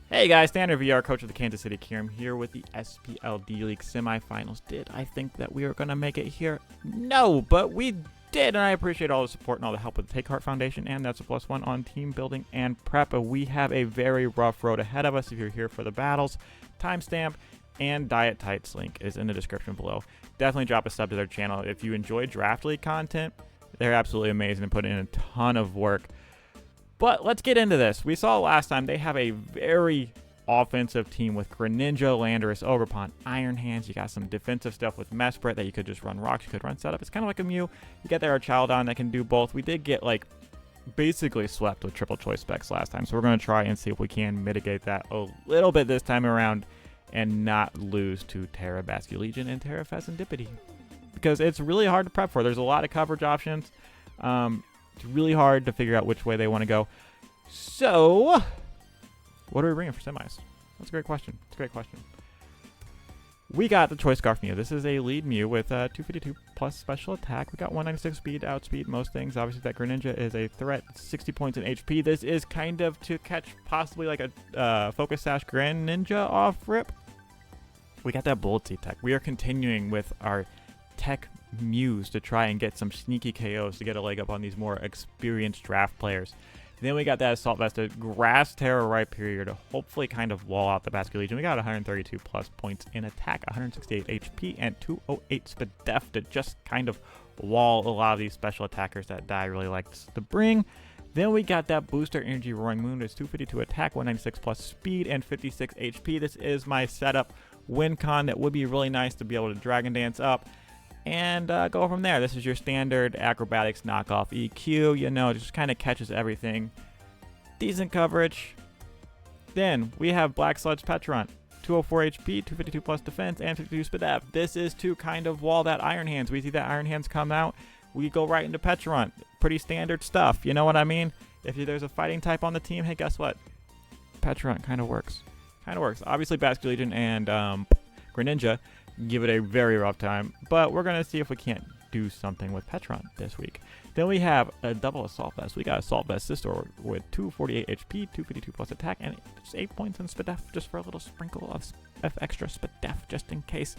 Hey guys, StandardVR, coach of the Kansas City Kirim, here with the SPL D-League semifinals. Did I think that we were going to make it here? No, but we did, and I appreciate all the support and all the help with the Take Heart Foundation and ThatsAPlusOne on team building and prep. We have a very rough road ahead of us if you're here for the battles. Timestamp and DyeItTight's link is in the description below. Definitely drop a sub to their channel. If you enjoy Draft League content, they're absolutely amazing and put in a ton of work. But let's get into this. We saw last time they have a very offensive team with Greninja, Landorus, Ogerpon, Iron Hands. You got some defensive stuff with Mesprit that you could just run rocks, you could run setup. It's kind of like a Mew. You get there a Childon that can do both. We did get basically swept with triple choice specs last time, so we're going to try and see if we can mitigate that a little bit this time around and not lose to Terra Basculegion and Terra Fezandipity, because it's really hard to prep for. There's a lot of coverage options. It's really hard to figure out which way they want to go. So, what are we bringing for semis? That's a great question. It's a great question. We got the Choice Scarf Mew. This is a lead Mew with 252 plus special attack. We got 196 speed, outspeed most things. Obviously, that Greninja is a threat. 60 points in HP. This is kind of to catch possibly like a Focus Sash Greninja off rip. We got that Bullet Seed tech. We are continuing with our tech Mews to try and get some sneaky KOs to get a leg up on these more experienced draft players. Then we got that Assault Vest, a Grass Terror Rhyperior to hopefully kind of wall out the Basculegion. We got 132 plus points in attack, 168 HP, and 208 Spadef to just kind of wall a lot of these special attackers that Dye really likes to bring. Then we got that Booster Energy Roaring Moon. It's 252 attack, 196 plus speed, and 56 HP. This is my setup win con that would be really nice to be able to Dragon Dance up and go from there. This is your standard acrobatics knockoff EQ. You know, it just kind of catches everything. Decent coverage. Then we have Black Sludge Petron. 204 HP, 252 plus defense, and 52 Spadef. This is to kind of wall that Iron Hands. We see that Iron Hands come out. We go right into Petron. Pretty standard stuff. You know what I mean? If there's a fighting type on the team, hey, guess what? Petron kind of works. Kind of works. Obviously, Basculegion and Greninja give it a very rough time, but we're going to see if we can't do something with Petron this week. Then we have a double Assault Vest. We got Assault Vest Sister with 248 HP, 252 plus attack, and just 8 points in Spadef, just for a little sprinkle of extra Spadef, just in case.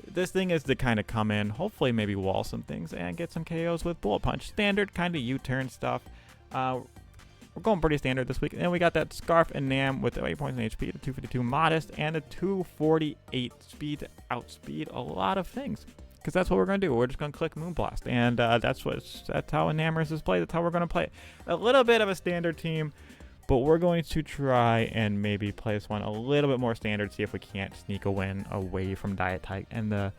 This thing is to kind of come in, hopefully maybe wall some things, and get some KOs with Bullet Punch. Standard kind of U-turn stuff. We're going pretty standard this week. And then we got that Scarf and Nam with 8 points in HP, a 252 modest, and a 248 speed to outspeed a lot of things. Because that's what we're going to do. We're just going to click Moonblast. And that's how Enamorous is played. That's how we're going to play it. A little bit of a standard team, but we're going to try and maybe play this one a little bit more standard, see if we can't sneak a win away from DyeItTight and the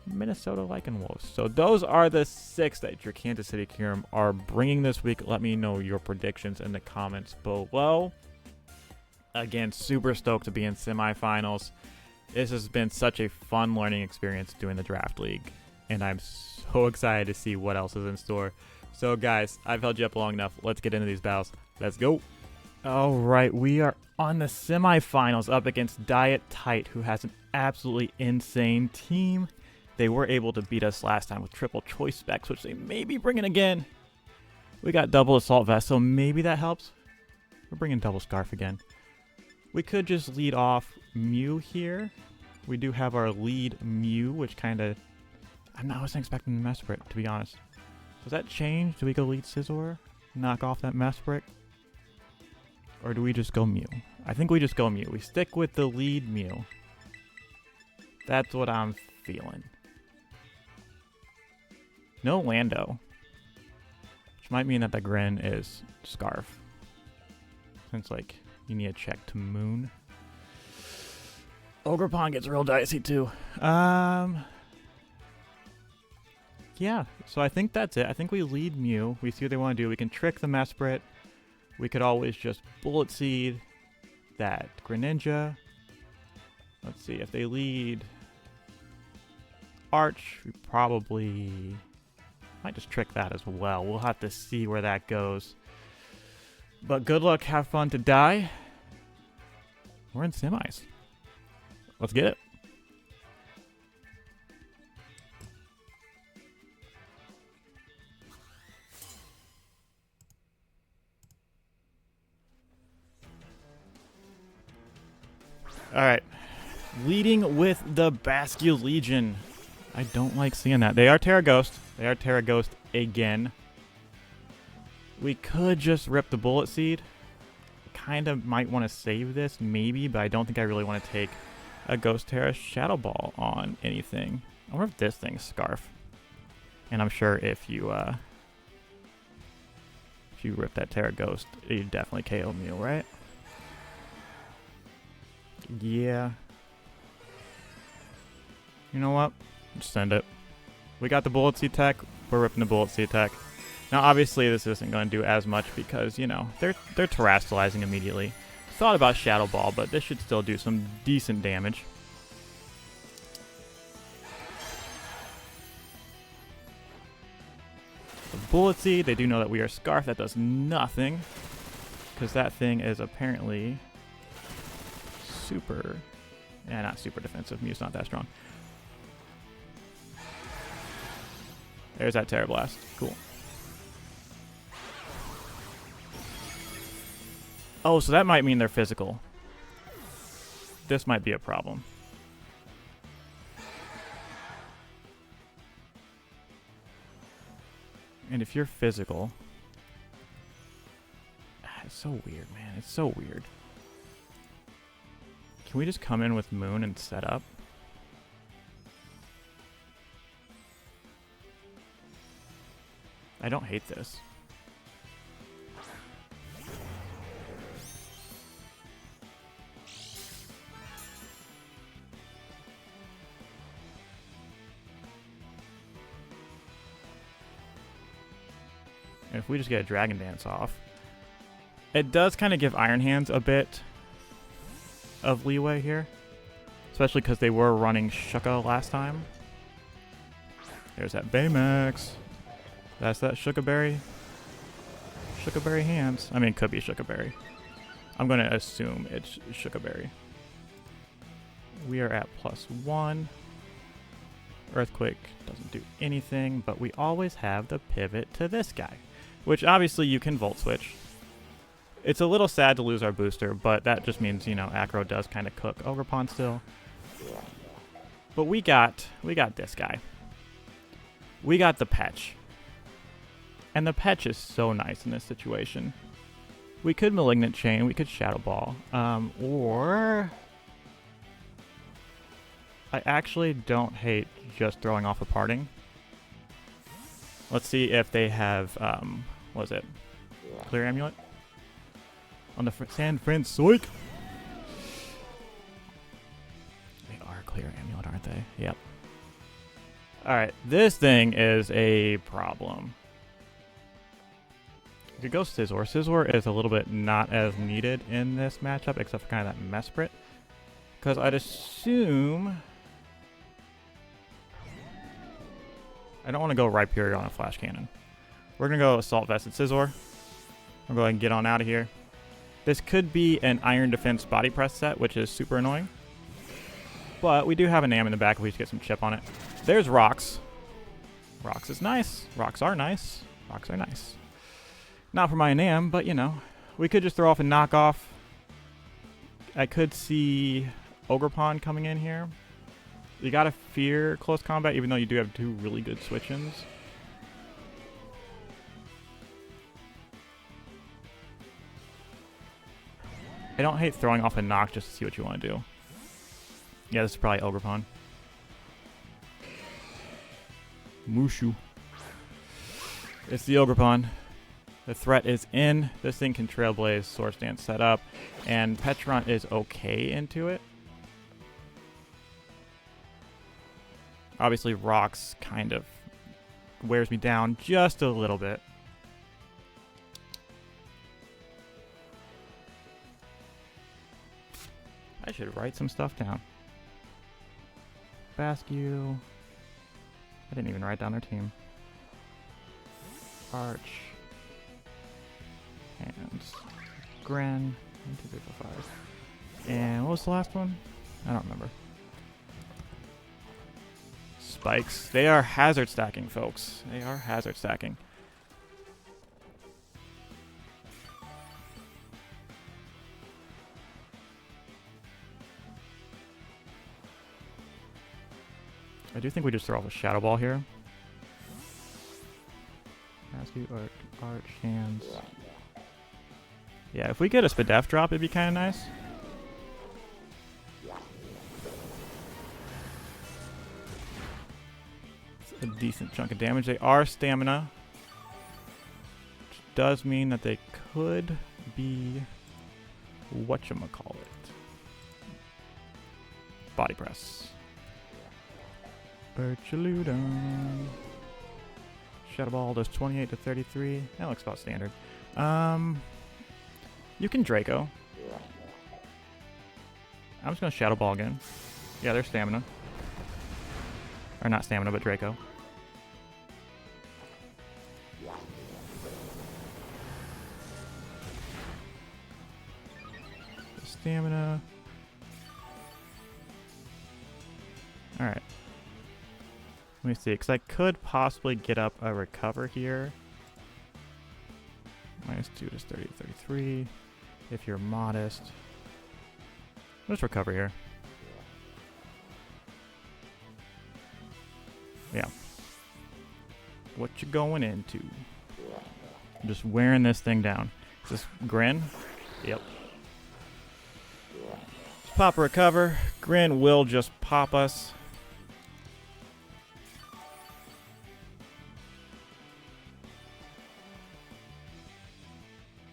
Minnesota Lycanwolves. So those are the 6 that your Kansas City Kirim are bringing this week. Let me know your predictions in the comments below. Again, super stoked to be in semifinals. This has been such a fun learning experience doing the Draft League, and I'm so excited to see what else is in store. So guys, I've held you up long enough. Let's get into these battles. Let's go. All right, we are on the semifinals up against DyeItTight, who has an absolutely insane team. They were able to beat us last time with triple choice specs, which they may be bringing again. We got double Assault Vest, so maybe that helps. We're bringing double Scarf again. We could just lead off Mew here. We do have our lead Mew, which kind of... I wasn't expecting the Mesprit, to be honest. Does that change? Do we go lead Scizor? Knock off that Mesprit? Or do we just go Mew? I think we just go Mew. We stick with the lead Mew. That's what I'm feeling. No Lando, which might mean that the Gren is Scarf, since you need to check to Moon. Ogerpon gets real dicey too. Yeah, so I think that's it. I think we lead Mew. We see what they want to do. We can trick the Mesprit. We could always just Bullet Seed that Greninja. Let's see, if they lead Arch, we probably might just trick that as well. We'll have to see where that goes. But good luck, have fun to Dye. We're in semis. Let's get it. All right. Leading with the Bascule Legion. I don't like seeing that. They are Terra Ghost. They are Terra Ghost again. We could just rip the Bullet Seed. Kind of might want to save this, maybe, but I don't think I really want to take a Ghost Terra Shadow Ball on anything. I wonder if this thing's Scarf. And I'm sure if you rip that Terra Ghost, you definitely KO Mew, right? Yeah. You know what? Just send it. We got the Bullet Seed tech. We're ripping the Bullet Seed tech. Now, obviously, this isn't going to do as much because, you know, they're terastallizing immediately. Thought about Shadow Ball, but this should still do some decent damage. The Bullet Seed, they do know that we are Scarf. That does nothing because that thing is apparently super... Yeah, not super defensive. Mew's not that strong. There's that Terra Blast. Cool. Oh, so that might mean they're physical. This might be a problem. And if you're physical... It's so weird, man. It's so weird. Can we just come in with Moon and set up? I don't hate this. And if we just get a Dragon Dance off, it does kind of give Iron Hands a bit of leeway here, especially because they were running Shuckle last time. There's that Baymax. That's that Shuckleberry. Shuckleberry hands. I mean, it could be Shuckleberry. I'm going to assume it's Shuckleberry. We are at +1. Earthquake doesn't do anything, but we always have the pivot to this guy, which obviously you can Volt Switch. It's a little sad to lose our booster, but that just means, you know, Acro does kind of cook Ogerpon still. But we got this guy. We got the Petch. And the Petch is so nice in this situation. We could Malignant Chain, we could Shadow Ball, or... I actually don't hate just throwing off a Parting. Let's see if they have, what is it? Clear Amulet? On the San Francisco. They are Clear Amulet, aren't they? Yep. Alright, this thing is a problem. You could go Scizor. Scizor is a little bit not as needed in this matchup, except for kind of that Mesprit. Because I'd assume... I don't want to go Rhyperior on a Flash Cannon. We're going to go Assault Vested Scizor. I'll go ahead and get on out of here. This could be an Iron Defense Body Press set, which is super annoying. But we do have an AM in the back if we just get some chip on it. There's Rocks. Rocks is nice. Rocks are nice. Rocks are nice. Not for my NAM, but you know, we could just throw off a knockoff. I could see Ogerpon coming in here. You gotta fear close combat, even though you do have two really good switch-ins. I don't hate throwing off a knock just to see what you want to do. Yeah, this is probably Ogerpon. Mushu. It's the Ogerpon. The threat is in. This thing can Trailblaze, Swords Dance set up, and Petron is okay into it. Obviously, Rocks kind of wears me down just a little bit. I should write some stuff down. Bascule. I didn't even write down their team. Arch. And Gren. 1, 2, 3, 4, 5. And what was the last one? I don't remember. Spikes. They are hazard stacking, folks. They are hazard stacking. I do think we just throw off a Shadow Ball here. Rescue, Arch, Hands. Yeah, if we get a Spadef drop, it'd be kind of nice. It's a decent chunk of damage. They are stamina, which does mean that they could be whatchamacallit. Body Press. Urchaludon. Shadow Ball does 28 to 33. That looks about standard. You can Draco. I'm just going to Shadow Ball again. Yeah, there's stamina. Or not stamina, but Draco. Stamina. Alright. Let me see, because I could possibly get up a recover here. Minus 2 to 30 to 33. If you're modest. Let's recover here. Yeah. What you going into? I'm just wearing this thing down. Is this Grin? Yep. Let's pop a recover. Grin will just pop us.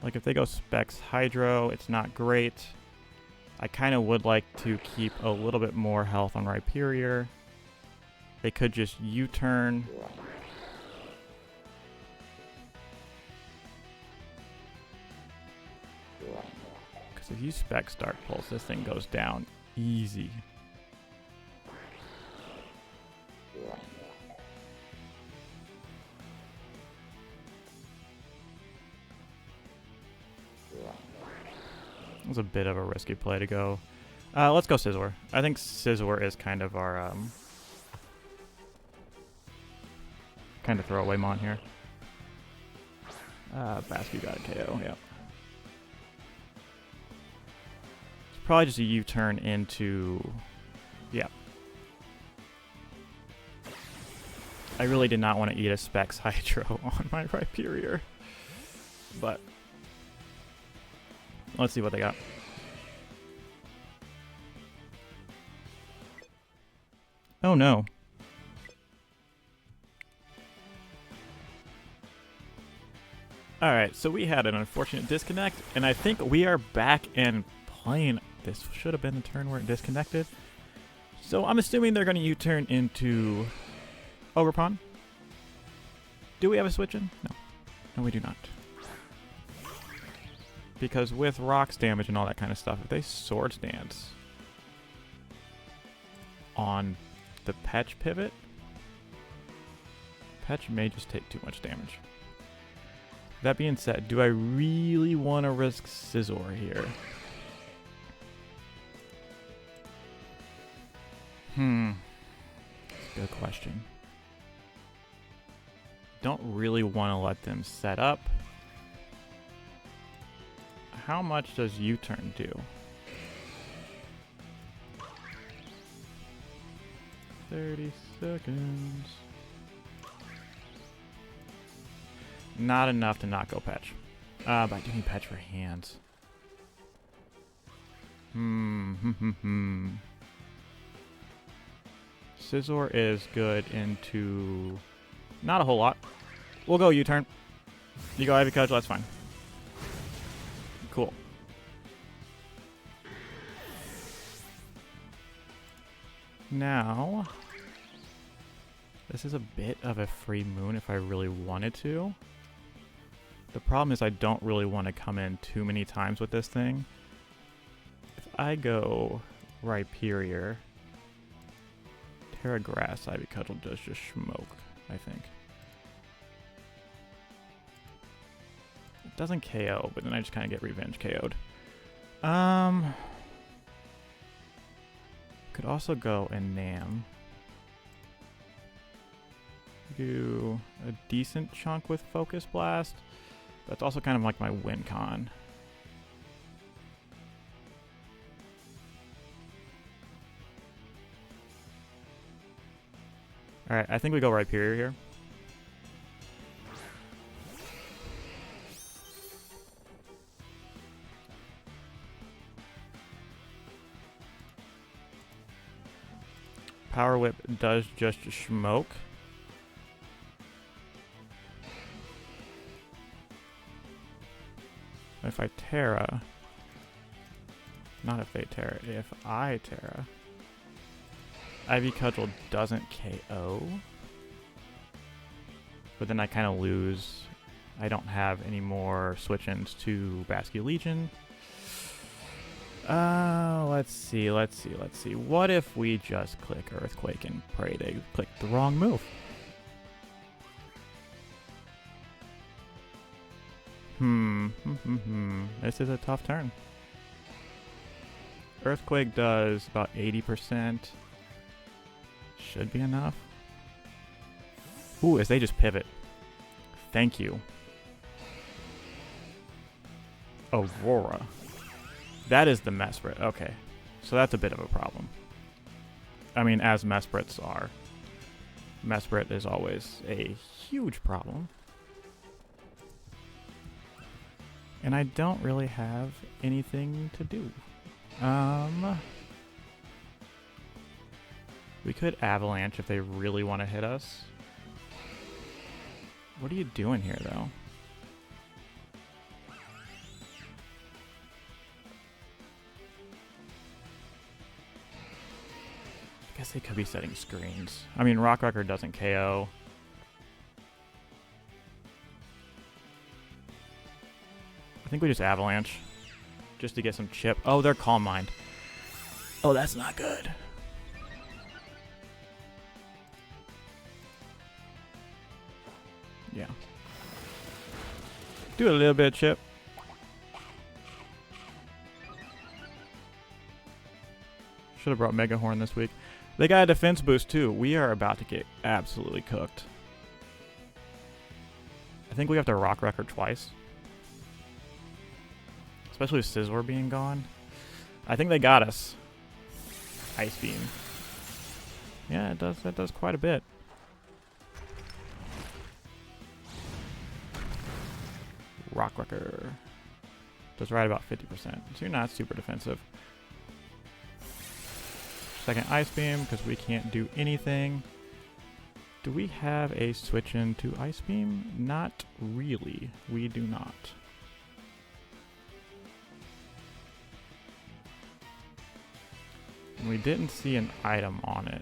Like if they go Specs Hydro, it's not great. I kind of would like to keep a little bit more health on Rhyperior. They could just U-turn. Because if you Specs Dark Pulse, this thing goes down easy. It was a bit of a risky play to go. Let's go Scizor. I think Scizor is kind of our kind of throwaway mon here. Bascu got a KO, yeah. It's probably just a U-turn into... Yeah. I really did not want to eat a Specs Hydro on my Rhyperior. But... let's see what they got. Oh no. Alright, so we had an unfortunate disconnect, and I think we are back and playing. This should have been the turn where it disconnected. So I'm assuming they're going to U-turn into Ogerpon. Do we have a switch in? No. No, we do not. Because with rocks damage and all that kind of stuff, if they Swords Dance on the Petch pivot, Petch may just take too much damage. That being said, do I really want to risk Scizor here? That's a good question. Don't really want to let them set up. How much does U-turn do? 30 seconds. Not enough to not go Petch. But I do need Petch for hands. Scizor is good into... not a whole lot. We'll go U-turn. You go Ivy Cudgel, that's fine. Cool. Now, this is a bit of a free moon if I really wanted to. The problem is I don't really want to come in too many times with this thing. If I go Rhyperior, Terra Grass, Ivy Cudgel does just smoke, I think. It doesn't KO, but then I just kind of get revenge KO'd. Could also go and Nam. Do a decent chunk with Focus Blast. That's also kind of like my win con. Alright, I think we go Rhyperior here. Power Whip does just smoke. If I Terra... Not if they Terra. If I Terra... Ivy Cudgel doesn't KO. But then I kind of lose. I don't have any more switch-ins to Basque Legion. Let's see. What if we just click Earthquake and pray they clicked the wrong move? This is a tough turn. Earthquake does about 80%. Should be enough. Ooh, as they just pivot. Thank you. Aurora. That is the Mesprit. Okay. So that's a bit of a problem. I mean, as Mesprits are. Mesprit is always a huge problem. And I don't really have anything to do. We could Avalanche if they really want to hit us. What are you doing here, though? I guess they could be setting screens. I mean, Rock Record doesn't KO. I think we just Avalanche. Just to get some chip. Oh, they're Calm Mind. Oh, that's not good. Yeah. Do a little bit of chip. Should have brought Mega Horn this week. They got a defense boost too. We are about to get absolutely cooked. I think we have to Rock Record twice. Especially with Scizor being gone. I think they got us. Ice Beam. Yeah, it does. That does quite a bit. Rock Wrecker. Does right about 50%. So you're not super defensive. Second Ice Beam, because we can't do anything. Do we have a switch into Ice Beam? Not really. We do not. And we didn't see an item on it.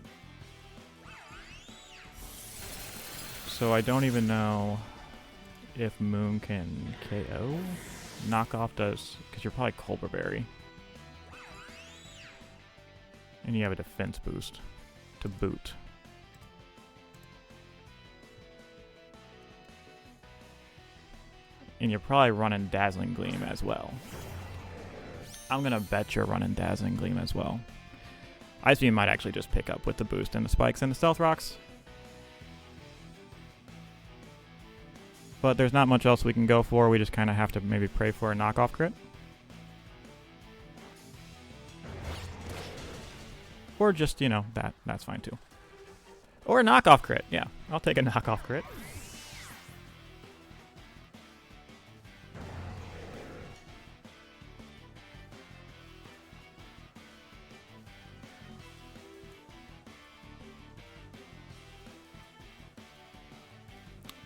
So I don't even know if Moon can KO. Knockoff does, because you're probably Culver Berry. And you have a defense boost to boot. And you're probably running Dazzling Gleam as well. I'm going to bet you're running Dazzling Gleam as well. Ice Beam might actually just pick up with the boost and the spikes and the Stealth Rocks. But there's not much else we can go for. We just kind of have to maybe pray for a knockoff crit. Or just, you know, that's fine too. Or a knockoff crit. Yeah, I'll take a knockoff crit.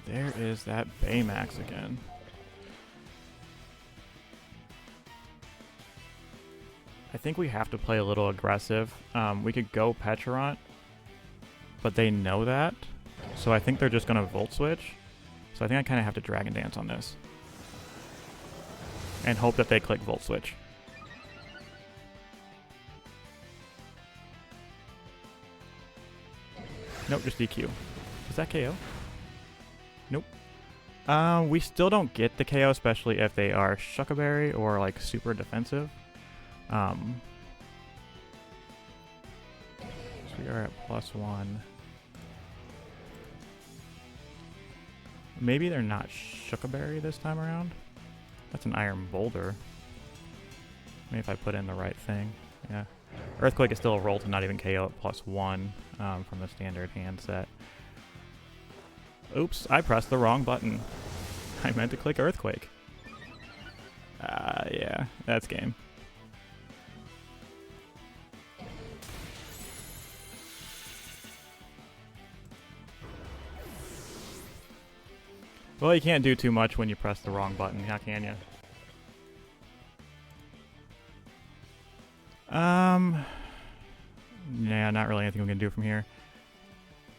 There is that Baymax again. I think we have to play a little aggressive. We could go Petrarant, but they know that. So I think they're just going to Volt Switch. So I think I kind of have to Dragon Dance on this. And hope that they click Volt Switch. Nope, just DQ. Is that KO? Nope. We still don't get the KO, especially if they are Shuckleberry or like super defensive. So we are at +1. Maybe they're not Shuckleberry this time around. That's an Iron Boulder. Maybe if I put in the right thing. Yeah. Earthquake is still a roll to not even KO at +1 from the standard hand set. Oops, I pressed the wrong button. I meant to click Earthquake. Yeah, that's game. Well, you can't do too much when you press the wrong button, how can you? Yeah, not really anything we can do from here.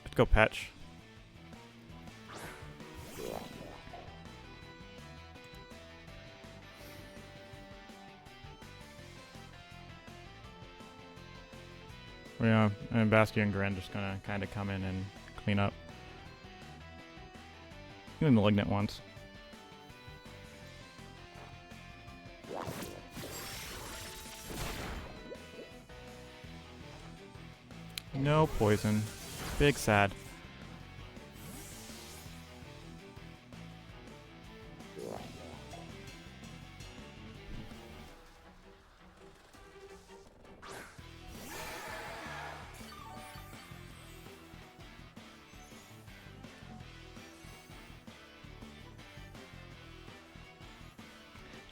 Let's go Petch. Yeah, and Bastion and Grin just gonna kind of come in and clean up. Even Malignant once. No poison. Big sad.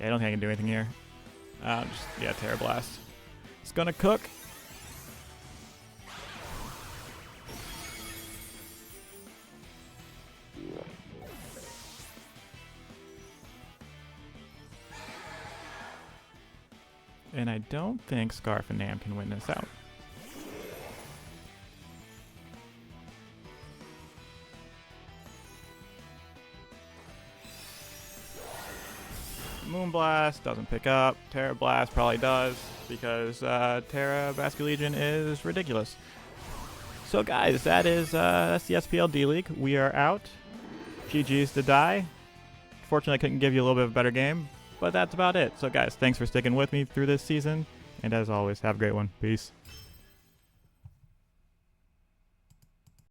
Yeah, I don't think I can do anything here. Yeah, Terra Blast. It's gonna cook. And I don't think Scarf and Nam can win this out. Moonblast doesn't pick up. Terra Blast probably does because Terra Basculegion is ridiculous. So guys, that's the SPL D League. We are out. GG's to Die. Fortunately, I couldn't give you a little bit of a better game, but that's about it. So guys, thanks for sticking with me through this season. And as always, have a great one. Peace.